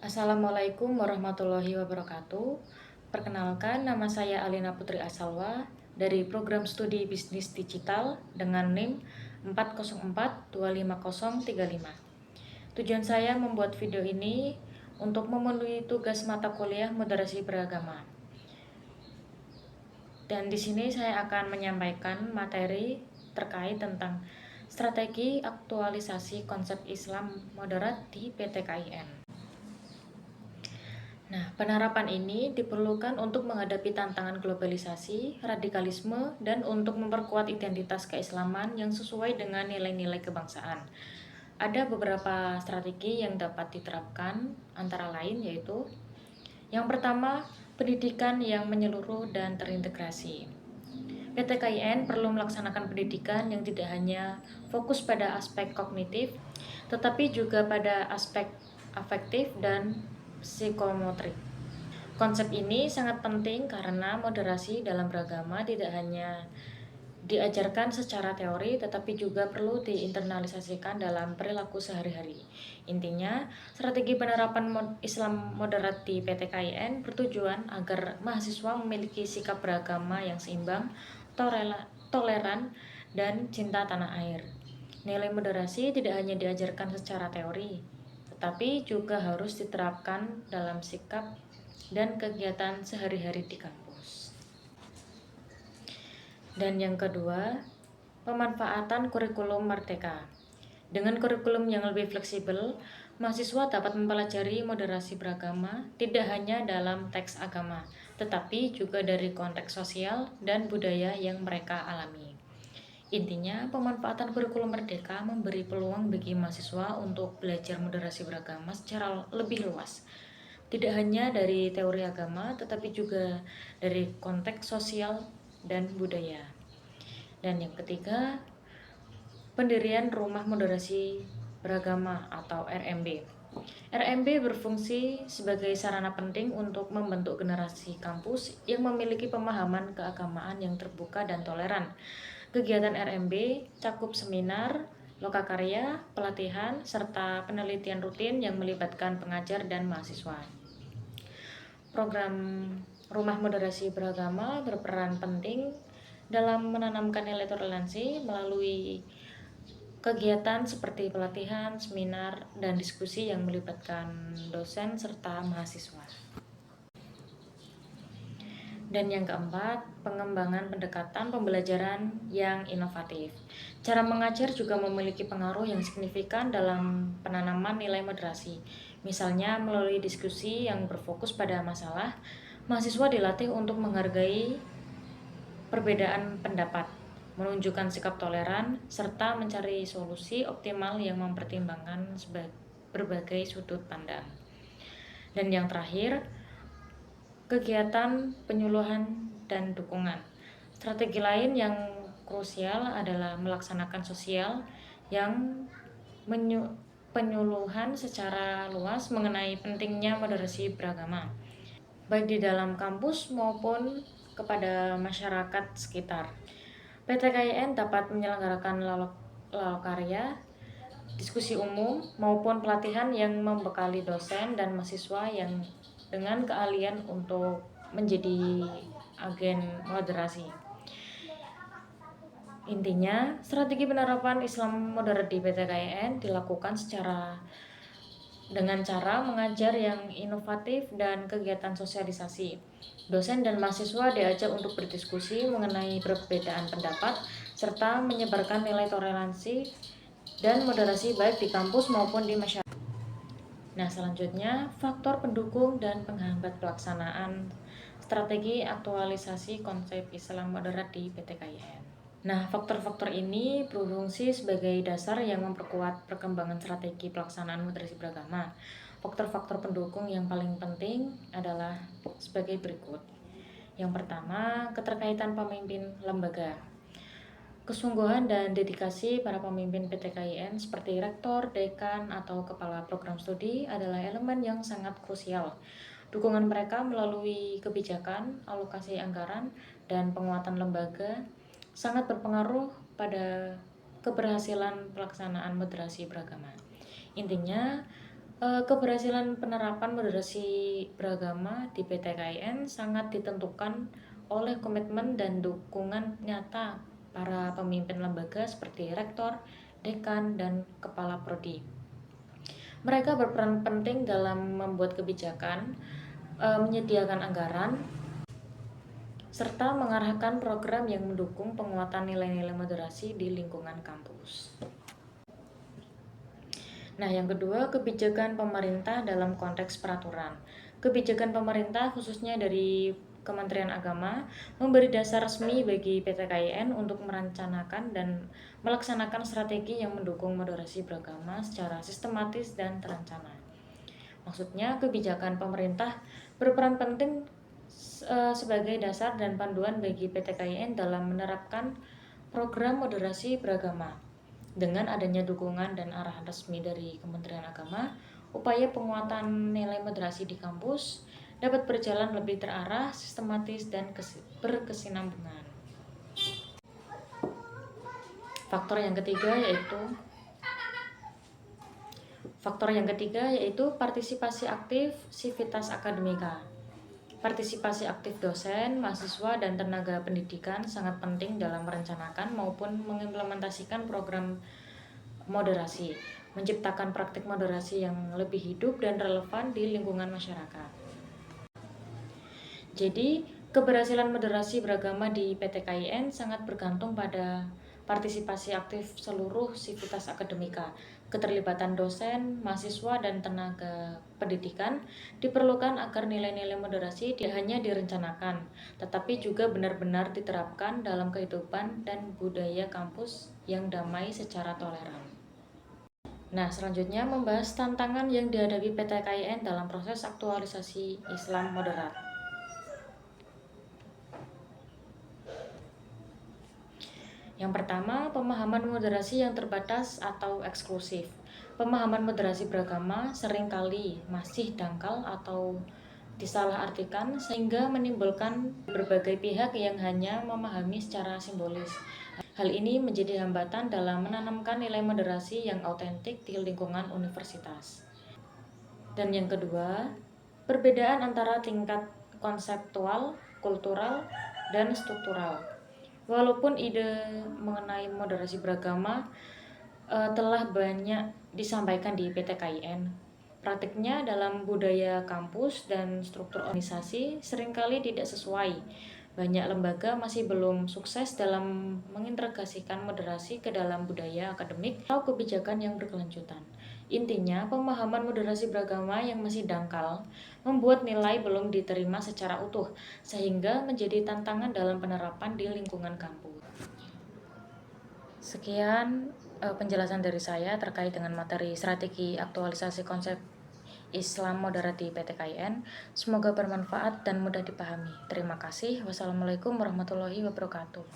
Assalamualaikum warahmatullahi wabarakatuh. Perkenalkan, nama saya Alina Putri Asalwa dari program studi bisnis digital dengan NIM 404250035. Tujuan saya membuat video ini untuk memenuhi tugas mata kuliah moderasi beragama. Dan di sini saya akan menyampaikan materi terkait tentang strategi aktualisasi konsep Islam moderat di PTKIN. Nah, penerapan ini diperlukan untuk menghadapi tantangan globalisasi, radikalisme, dan untuk memperkuat identitas keislaman yang sesuai dengan nilai-nilai kebangsaan. Ada beberapa strategi yang dapat diterapkan, antara lain yaitu: yang pertama, pendidikan yang menyeluruh dan terintegrasi. PTKIN perlu melaksanakan pendidikan yang tidak hanya fokus pada aspek kognitif, tetapi juga pada aspek afektif dan psikomotrik. Konsep ini sangat penting karena moderasi dalam beragama tidak hanya diajarkan secara teori, tetapi juga perlu diinternalisasikan dalam perilaku sehari-hari. Intinya, strategi penerapan Islam moderat di PTKIN bertujuan agar mahasiswa memiliki sikap beragama yang seimbang, toleran, dan cinta tanah air. Nilai moderasi tidak hanya diajarkan secara teori, tetapi juga harus diterapkan dalam sikap dan kegiatan sehari-hari di kampus. Dan yang kedua, pemanfaatan kurikulum merdeka. Dengan kurikulum yang lebih fleksibel, mahasiswa dapat mempelajari moderasi beragama tidak hanya dalam teks agama, tetapi juga dari konteks sosial dan budaya yang mereka alami. Intinya, pemanfaatan kurikulum merdeka memberi peluang bagi mahasiswa untuk belajar moderasi beragama secara lebih luas. Tidak hanya dari teori agama, tetapi juga dari konteks sosial dan budaya. Dan yang ketiga, pendirian Rumah Moderasi Beragama atau RMB. RMB berfungsi sebagai sarana penting untuk membentuk generasi kampus yang memiliki pemahaman keagamaan yang terbuka dan toleran. Kegiatan RMB cakup seminar, lokakarya, pelatihan, serta penelitian rutin yang melibatkan pengajar dan mahasiswa. Program Rumah Moderasi Beragama berperan penting dalam menanamkan nilai toleransi melalui kegiatan seperti pelatihan, seminar, dan diskusi yang melibatkan dosen serta mahasiswa. Dan yang keempat, pengembangan pendekatan pembelajaran yang inovatif. Cara mengajar juga memiliki pengaruh yang signifikan dalam penanaman nilai moderasi. Misalnya melalui diskusi yang berfokus pada masalah, mahasiswa dilatih untuk menghargai perbedaan pendapat, menunjukkan sikap toleran, serta mencari solusi optimal yang mempertimbangkan berbagai sudut pandang. Dan yang terakhir, kegiatan penyuluhan dan dukungan. Strategi lain yang krusial adalah melaksanakan sosial yang penyuluhan secara luas mengenai pentingnya moderasi beragama, baik di dalam kampus maupun kepada masyarakat sekitar. PTKIN dapat menyelenggarakan lokakarya, diskusi umum, maupun pelatihan yang membekali dosen dan mahasiswa yang dengan keahlian untuk menjadi agen moderasi. Intinya, strategi penerapan Islam moderat di PTKIN dilakukan dengan cara mengajar yang inovatif dan kegiatan sosialisasi. Dosen dan mahasiswa diajak untuk berdiskusi mengenai perbedaan pendapat serta menyebarkan nilai toleransi dan moderasi baik di kampus maupun di masyarakat. Nah, selanjutnya faktor pendukung dan penghambat pelaksanaan strategi aktualisasi konsep Islam moderat di PTKIN. Nah, faktor-faktor ini berfungsi sebagai dasar yang memperkuat perkembangan strategi pelaksanaan moderasi beragama. Faktor-faktor pendukung yang paling penting adalah sebagai berikut. Yang pertama, keterkaitan pemimpin lembaga. Kesungguhan dan dedikasi para pemimpin PTKIN seperti rektor, dekan, atau kepala program studi adalah elemen yang sangat krusial. Dukungan mereka melalui kebijakan, alokasi anggaran, dan penguatan lembaga sangat berpengaruh pada keberhasilan pelaksanaan moderasi beragama. Intinya, Keberhasilan penerapan moderasi beragama di PTKIN sangat ditentukan oleh komitmen dan dukungan nyata para pemimpin lembaga seperti rektor, dekan, dan kepala prodi. Mereka berperan penting dalam membuat kebijakan, menyediakan anggaran, serta mengarahkan program yang mendukung penguatan nilai-nilai moderasi di lingkungan kampus. Nah, yang kedua, kebijakan pemerintah dalam konteks peraturan. Kebijakan pemerintah khususnya dari Kementerian Agama memberi dasar resmi bagi PTKIN untuk merencanakan dan melaksanakan strategi yang mendukung moderasi beragama secara sistematis dan terencana. Maksudnya, kebijakan pemerintah berperan penting sebagai dasar dan panduan bagi PTKIN dalam menerapkan program moderasi beragama. Dengan adanya dukungan dan arahan resmi dari Kementerian Agama, upaya penguatan nilai moderasi di kampus dapat berjalan lebih terarah, sistematis, dan berkesinambungan. Faktor yang ketiga yaitu partisipasi aktif sivitas akademika. Partisipasi aktif dosen, mahasiswa, dan tenaga pendidikan sangat penting dalam merencanakan maupun mengimplementasikan program moderasi, menciptakan praktik moderasi yang lebih hidup dan relevan di lingkungan masyarakat. Jadi, keberhasilan moderasi beragama di PTKIN sangat bergantung pada partisipasi aktif seluruh sivitas akademika. Keterlibatan dosen, mahasiswa, dan tenaga pendidikan diperlukan agar nilai-nilai moderasi tidak hanya direncanakan, tetapi juga benar-benar diterapkan dalam kehidupan dan budaya kampus yang damai secara toleran. Nah, selanjutnya membahas tantangan yang dihadapi PTKIN dalam proses aktualisasi Islam moderat. Yang pertama, pemahaman moderasi yang terbatas atau eksklusif. Pemahaman moderasi beragama seringkali masih dangkal atau disalahartikan sehingga menimbulkan berbagai pihak yang hanya memahami secara simbolis. Hal ini menjadi hambatan dalam menanamkan nilai moderasi yang autentik di lingkungan universitas. Dan yang kedua, perbedaan antara tingkat konseptual, kultural, dan struktural. Walaupun ide mengenai moderasi beragama telah banyak disampaikan di PTKIN, praktiknya dalam budaya kampus dan struktur organisasi seringkali tidak sesuai. Banyak lembaga masih belum sukses dalam mengintegrasikan moderasi ke dalam budaya akademik atau kebijakan yang berkelanjutan. Intinya, pemahaman moderasi beragama yang masih dangkal membuat nilai belum diterima secara utuh, sehingga menjadi tantangan dalam penerapan di lingkungan kampus. Sekian penjelasan dari saya terkait dengan materi strategi aktualisasi konsep Islam moderat di PTKIN. Semoga bermanfaat dan mudah dipahami. Terima kasih. Wassalamualaikum warahmatullahi wabarakatuh.